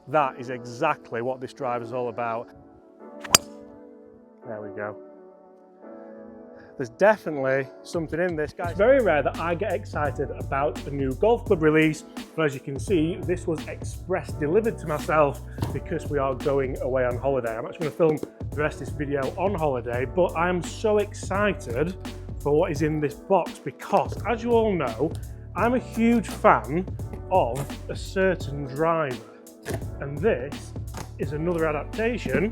That is exactly what this drive is all about. There we go. There's definitely something in this, guys. It's very rare that I get excited about a new golf club release, but as you can see, this was express delivered to myself because we are going away on holiday. I'm actually going to film the rest of this video on holiday, but I am so excited for what is in this box because, as you all know, I'm a huge fan of a certain driver, and this is another adaptation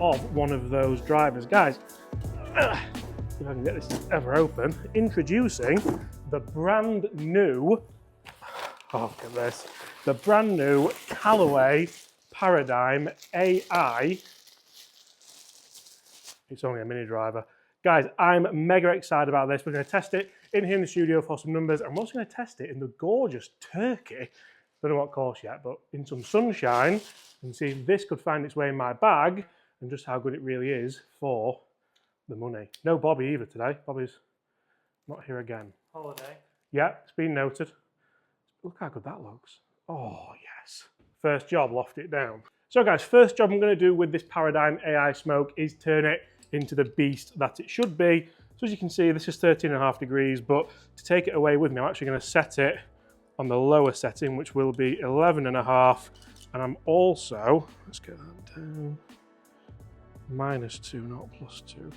of one of those drivers. Guys, if I can get this ever open, introducing the brand new, oh look at this, the brand new Callaway Paradym AI. It's only a mini driver. Guys, I'm mega excited about this. We're going to test it in here in the studio for some numbers. I'm also going to test it in the gorgeous Turkey, don't know what course yet, but in some sunshine, and see if this could find its way in my bag and just how good it really is for the money. No Bobby either today. Bobby's not here again. Holiday. Yeah, it's been noted. Look how good that looks. Oh, yes. First job, loft it down. So guys, first job I'm going to do with this Paradym AI Smoke is turn it into the beast that it should be. So as you can see, this is 13.5 degrees, but to take it away with me, I'm actually going to set it on the lower setting, which will be 11.5. And I'm also, let's get that down, -2, not +2.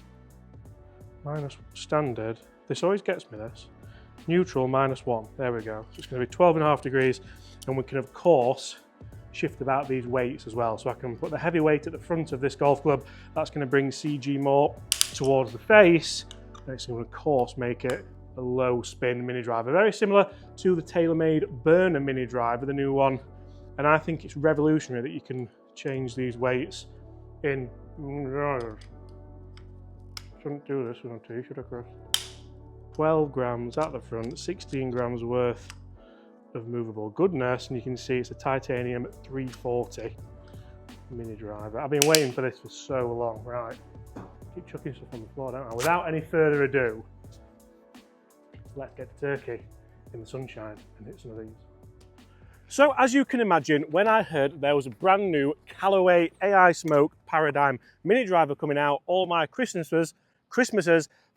Minus standard, this always gets me this. Neutral, -1, there we go. So it's going to be 12.5 degrees, and we can of course shift about these weights as well. So I can put the heavy weight at the front of this golf club. That's going to bring CG more towards the face. And it's going to of course make it a low spin mini driver. Very similar to the TaylorMade burner mini driver, the new one. And I think it's revolutionary that you can change these weights in drivers. Shouldn't do this with a t-shirt across. 12 grams at the front, 16 grams worth of movable goodness, and you can see it's a titanium 340 mini driver. I've been waiting for this for so long. Right, keep chucking stuff on the floor, don't I? Without any further ado, let's get to Turkey in the sunshine and hit some of these. So as you can imagine, when I heard there was a brand new Callaway Ai Smoke Paradym Mini driver coming out, all my Christmases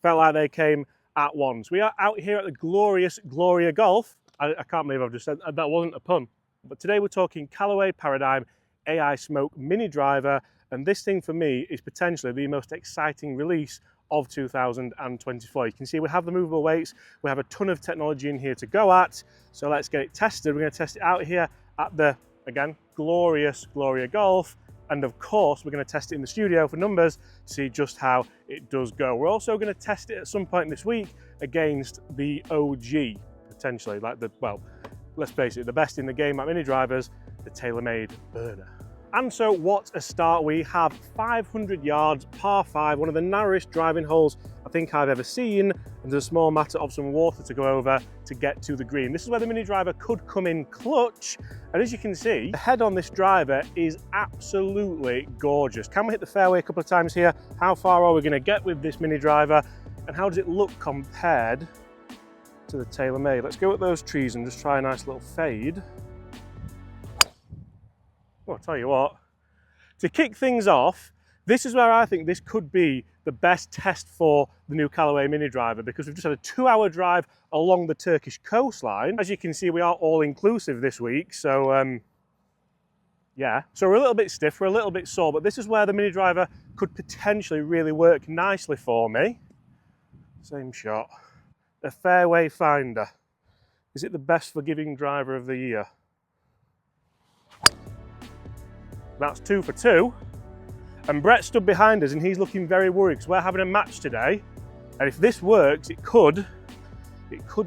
felt like they came at once. We are out here at the glorious Gloria Golf. I can't believe I've just said that. That wasn't a pun. But today we're talking Callaway Paradym Ai Smoke Mini driver, and this thing for me is potentially the most exciting release of 2024. You can see we have the movable weights, we have a ton of technology in here to go at, so let's get it tested. We're going to test it out here at the, again, glorious Gloria Golf, and of course we're going to test it in the studio for numbers to see just how it does go. We're also going to test it at some point this week against the OG, potentially, like the, well, let's face it, the best in the game at mini drivers, the TaylorMade burner. And so what a start. We have 500 yards, par 5, one of the narrowest driving holes I think I've ever seen, and there's a small matter of some water to go over to get to the green. This is where the mini driver could come in clutch, and as you can see, the head on this driver is absolutely gorgeous. Can we hit the fairway a couple of times here? How far are we going to get with this mini driver, and how does it look compared to the TaylorMade? Let's go at those trees and just try a nice little fade. Well, I'll tell you what, to kick things off, this is where I think this could be the best test for the new Callaway mini driver, because we've just had a 2-hour drive along the Turkish coastline. As you can see, we are all inclusive this week, so yeah. So we're a little bit stiff, we're a little bit sore, but this is where the mini driver could potentially really work nicely for me. Same shot. A fairway finder. Is it the best forgiving driver of the year? That's 2 for 2. And Brett stood behind us and he's looking very worried because we're having a match today. And if this works, it could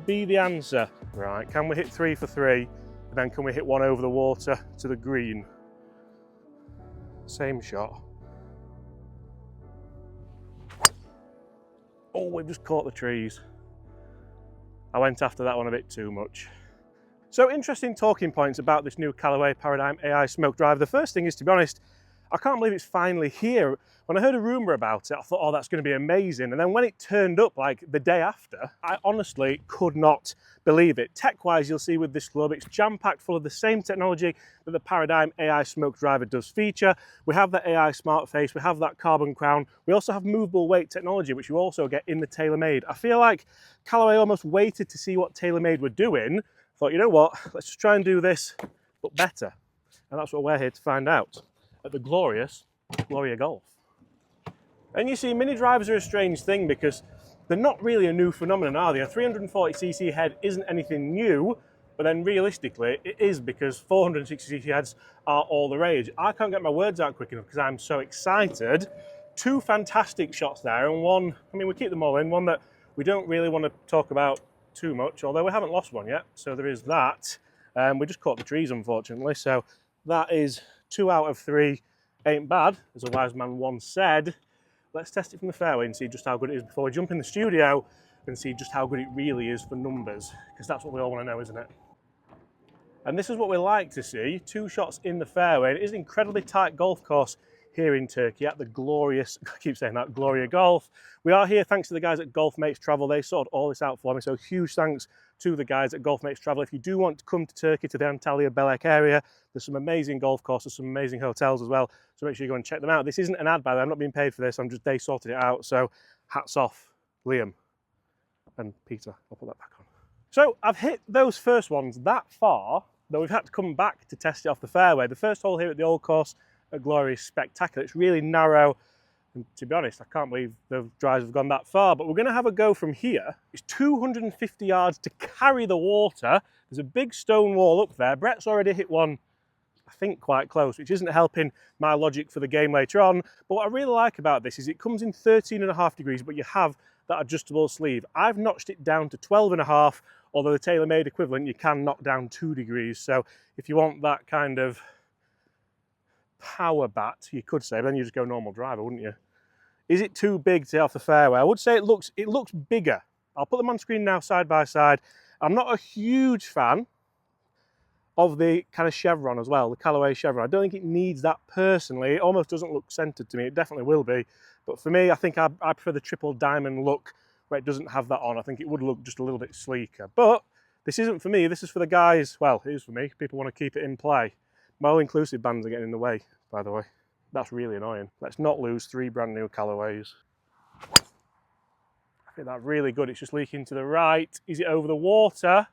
be the answer. Right, can we hit 3 for 3? And then can we hit one over the water to the green? Same shot. Oh, we've just caught the trees. I went after that one a bit too much. So interesting talking points about this new Callaway Paradym AI Smoke driver. The first thing is, to be honest, I can't believe it's finally here. When I heard a rumour about it, I thought, oh, that's going to be amazing. And then when it turned up like the day after, I honestly could not believe it. Tech-wise, you'll see with this club, it's jam-packed full of the same technology that the Paradym Ai Smoke driver does feature. We have the AI smart face, we have that carbon crown. We also have movable weight technology, which you also get in the TaylorMade. I feel like Callaway almost waited to see what TaylorMade were doing. Thought, you know what, let's just try and do this, but better. And that's what we're here to find out at the glorious Gloria Golf. And you see, mini drivers are a strange thing because they're not really a new phenomenon, are they? A 340cc head isn't anything new, but then realistically, it is because 460cc heads are all the rage. I can't get my words out quick enough because I'm so excited. Two fantastic shots there, and one, I mean, we keep them all in, one that we don't really want to talk about too much, although we haven't lost one yet, so there is that. We just caught the trees, unfortunately, so that is 2 out of 3. Ain't bad, as a wise man once said. Let's test it from the fairway and see just how good it is before we jump in the studio and see just how good it really is for numbers, because that's what we all want to know, isn't it? And this is what we like to see, 2 shots in the fairway. It is an incredibly tight golf course here in Turkey at the glorious, I keep saying that, Gloria Golf. We are here thanks to the guys at Golf Mates Travel. They sorted all this out for me, so huge thanks to the guys at Golf Mates Travel. If you do want to come to Turkey, to the Antalya Belek area, there's some amazing golf courses, some amazing hotels as well, so make sure you go and check them out. This isn't an ad, by the way, I'm not being paid for this, they sorted it out, so hats off, Liam and Peter. I'll put that back on. So I've hit those first ones that far, though we've had to come back to test it off the fairway. The first hole here at the old course at Gloria is spectacular. It's really narrow, and to be honest, I can't believe the drives have gone that far, but we're going to have a go from here. It's 250 yards to carry the water. There's a big stone wall up there. Brett's already hit one, I think, quite close, which isn't helping my logic for the game later on. But what I really like about this is it comes in 13.5 degrees, but you have that adjustable sleeve. I've notched it down to 12.5, although the TaylorMade equivalent, you can knock down 2 degrees. So if you want that kind of power bat, you could say, but then you just go normal driver, wouldn't you? Is it too big to hit off the fairway? I would say it looks bigger. I'll put them on screen now side by side. I'm not a huge fan of the kind of chevron as well, the Callaway chevron. I don't think it needs that personally. It almost doesn't look centered to me. It definitely will be. But for me, I think I prefer the triple diamond look where it doesn't have that on. I think it would look just a little bit sleeker. But this isn't for me. This is for the guys. Well, it is for me. People want to keep it in play. My all-inclusive bands are getting in the way, by the way. That's really annoying. Let's not lose 3 brand new Callaways. I think that's really good. It's just leaking to the right. Is it over the water?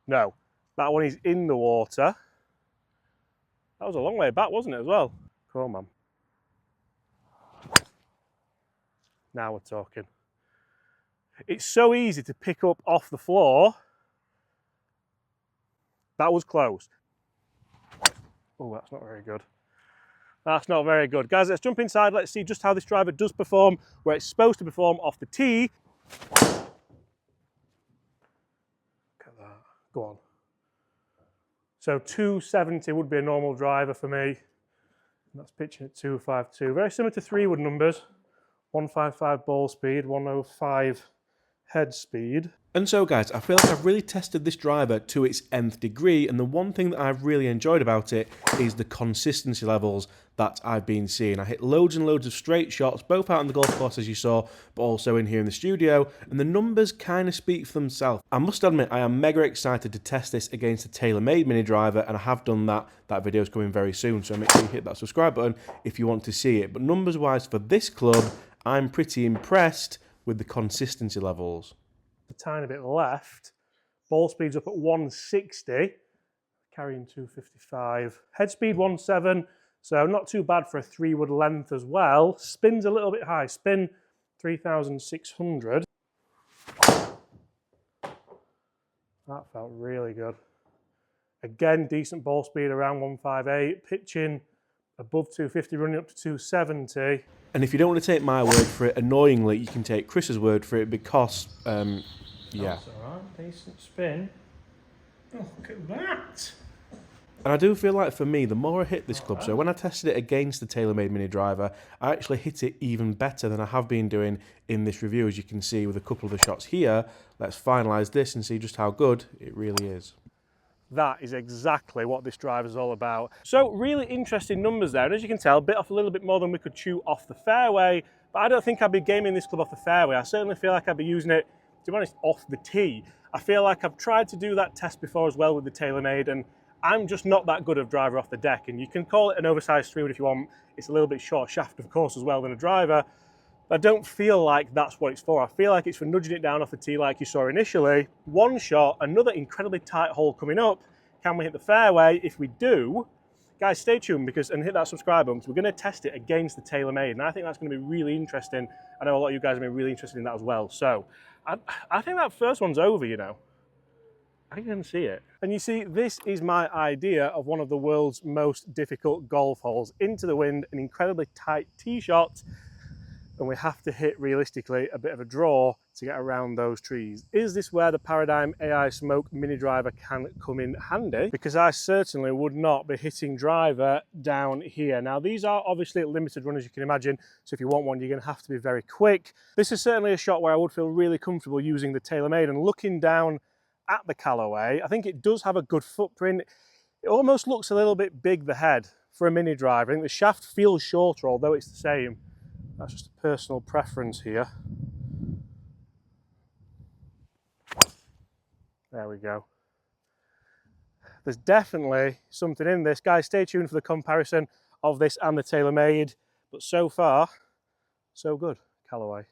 No. That one is in the water. That was a long way back, wasn't it, as well? Cool, man. Now we're talking. It's so easy to pick up off the floor. That was close. Oh, that's not very good. That's not very good. Guys, let's jump inside. Let's see just how this driver does perform, where it's supposed to perform off the tee. Look at that. Go on. So 270 would be a normal driver for me. That's pitching at 252. Very similar to 3-wood numbers. 155 ball speed, 105 head speed. And so guys, I feel like I've really tested this driver to its nth degree, and the one thing that I've really enjoyed about it is the consistency levels that I've been seeing. I hit loads and loads of straight shots, both out on the golf course as you saw, but also in here in the studio, and the numbers kind of speak for themselves. I must admit, I am mega excited to test this against the TaylorMade Mini driver, and I have done that. That video is coming very soon, so make sure you hit that subscribe button if you want to see it. But numbers wise for this club, I'm pretty impressed with the consistency levels. A tiny bit left. Ball speed's up at 160, carrying 255. Head speed 1.7, so not too bad for a 3-wood length as well. Spin's a little bit high, spin 3,600. That felt really good. Again, decent ball speed around 158, pitching above 250, running up to 270. And if you don't want to take my word for it, annoyingly, you can take Chris's word for it because, yeah. That's all right, decent spin. Oh, look at that. And I do feel like for me, the more I hit this club, so when I tested it against the TaylorMade Mini driver, I actually hit it even better than I have been doing in this review, as you can see with a couple of the shots here. Let's finalise this and see just how good it really is. That is exactly what this driver is all about. So really interesting numbers there, and as you can tell, bit off a little bit more than we could chew off the fairway, but I don't think I'd be gaming this club off the fairway. I certainly feel like I'd be using it, to be honest, off the tee. I feel like I've tried to do that test before as well with the TaylorMade, and I'm just not that good of driver off the deck, and you can call it an oversized 3-wood if you want. It's a little bit short shaft, of course, as well than a driver, but I don't feel like that's what it's for. I feel like it's for nudging it down off the tee like you saw initially. One shot, another incredibly tight hole coming up. Can we hit the fairway? If we do, guys, stay tuned and hit that subscribe button, because we're going to test it against the TaylorMade, and I think that's going to be really interesting. I know a lot of you guys have been really interested in that as well. So I think that first one's over, you know. I can see it. And you see, this is my idea of one of the world's most difficult golf holes. Into the wind, an incredibly tight tee shot, and we have to hit, realistically, a bit of a draw to get around those trees. Is this where the Paradym Ai Smoke Mini driver can come in handy? Because I certainly would not be hitting driver down here. Now, these are obviously limited run, as you can imagine, so if you want one, you're going to have to be very quick. This is certainly a shot where I would feel really comfortable using the TaylorMade, and looking down at the Callaway, I think it does have a good footprint. It almost looks a little bit big, the head, for a mini driver. I think the shaft feels shorter, although it's the same. That's just a personal preference here. There we go. There's definitely something in this. Guys, stay tuned for the comparison of this and the TaylorMade. But so far, so good, Callaway.